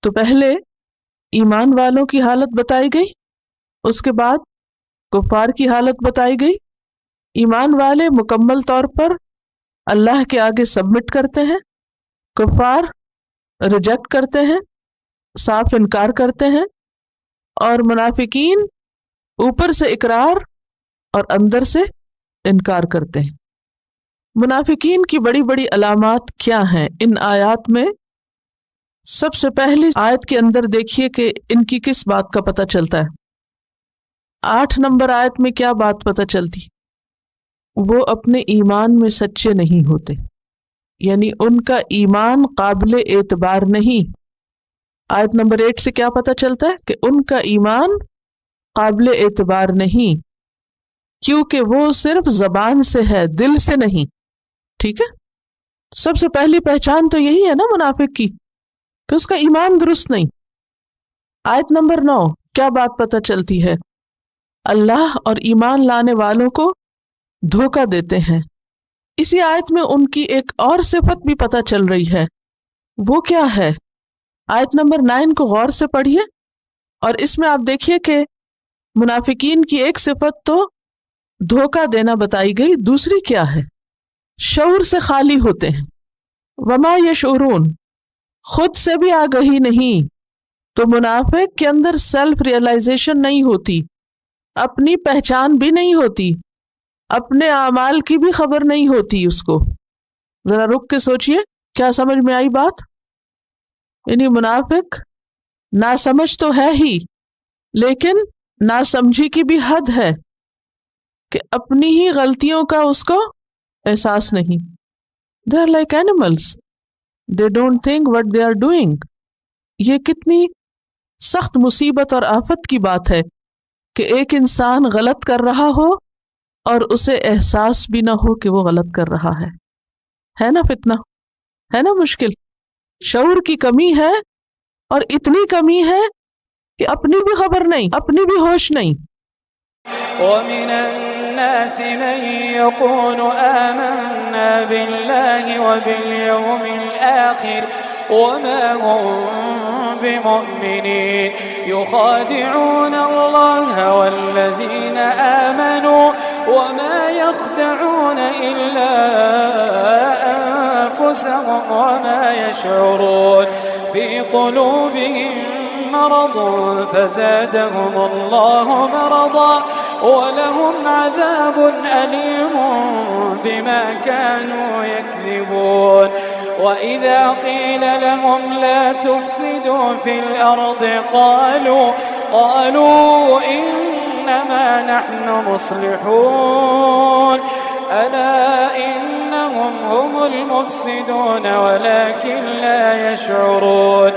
تو پہلے ایمان والوں کی حالت بتائی گئی، اس کے بعد کفار کی حالت بتائی گئی۔ ایمان والے مکمل طور پر اللہ کے آگے سبمٹ کرتے ہیں، کفار ریجیکٹ کرتے ہیں، صاف انکار کرتے ہیں، اور منافقین اوپر سے اقرار اور اندر سے انکار کرتے ہیں۔ منافقین کی بڑی بڑی علامات کیا ہیں ان آیات میں؟ سب سے پہلی آیت کے اندر دیکھیے کہ ان کی کس بات کا پتہ چلتا ہے۔ 8 نمبر آیت میں کیا بات پتہ چلتی؟ وہ اپنے ایمان میں سچے نہیں ہوتے، یعنی ان کا ایمان قابل اعتبار نہیں۔ آیت نمبر 8 سے کیا پتہ چلتا ہے کہ ان کا ایمان قابل اعتبار نہیں، کیونکہ وہ صرف زبان سے ہے، دل سے نہیں۔ ٹھیک ہے، سب سے پہلی پہچان تو یہی ہے نا منافق کی، کہ اس کا ایمان درست نہیں۔ آیت نمبر 9 کیا بات پتہ چلتی ہے؟ اللہ اور ایمان لانے والوں کو دھوکہ دیتے ہیں۔ اسی آیت میں ان کی ایک اور صفت بھی پتہ چل رہی ہے، وہ کیا ہے؟ آیت نمبر 9 کو غور سے پڑھیے، اور اس میں آپ دیکھیے کہ منافقین کی ایک صفت تو دھوکہ دینا بتائی گئی، دوسری کیا ہے؟ شعور سے خالی ہوتے ہیں۔ وما یشعرون، خود سے بھی آگہی نہیں۔ تو منافق کے اندر سیلف ریئلائزیشن نہیں ہوتی، اپنی پہچان بھی نہیں ہوتی، اپنے اعمال کی بھی خبر نہیں ہوتی اس کو۔ ذرا رک کے سوچئے، کیا سمجھ میں آئی بات؟ یعنی منافق ناسمجھ تو ہے ہی، لیکن ناسمجھی کی بھی حد ہے کہ اپنی ہی غلطیوں کا اس کو احساس نہیں۔ They are like animals. They don't think what they are doing. یہ کتنی سخت مصیبت اور آفت کی بات ہے کہ ایک انسان غلط کر رہا ہو اور اسے احساس بھی نہ ہو کہ وہ غلط کر رہا ہے نا فتنہ، ہے نا مشکل۔ شعور کی کمی ہے، اور اتنی کمی ہے کہ اپنی بھی خبر نہیں، اپنی بھی ہوش نہیں۔ وَمِنَ النَّاسِ مَن يَقُولُ آمَنَّا بِاللَّهِ وَبِالْيَوْمِ الْآخِرِ وَمَا هُم بِمُؤْمِنِينَ يُخَادِعُونَ اللَّهَ وَالَّذِينَ آمَنُوا وَمَا يَخْدَعُونَ إِلَّا أَنفُسَهُمْ وَمَا يَشْعُرُونَ فِي قُلُوبِهِم مرض فزادهم الله مرضا ولهم عذاب أليم بما كانوا يكذبون وإذا قيل لهم لا تفسدوا في الأرض قالوا إنما نحن مصلحون ألا إنهم هم المفسدون ولكن لا يشعرون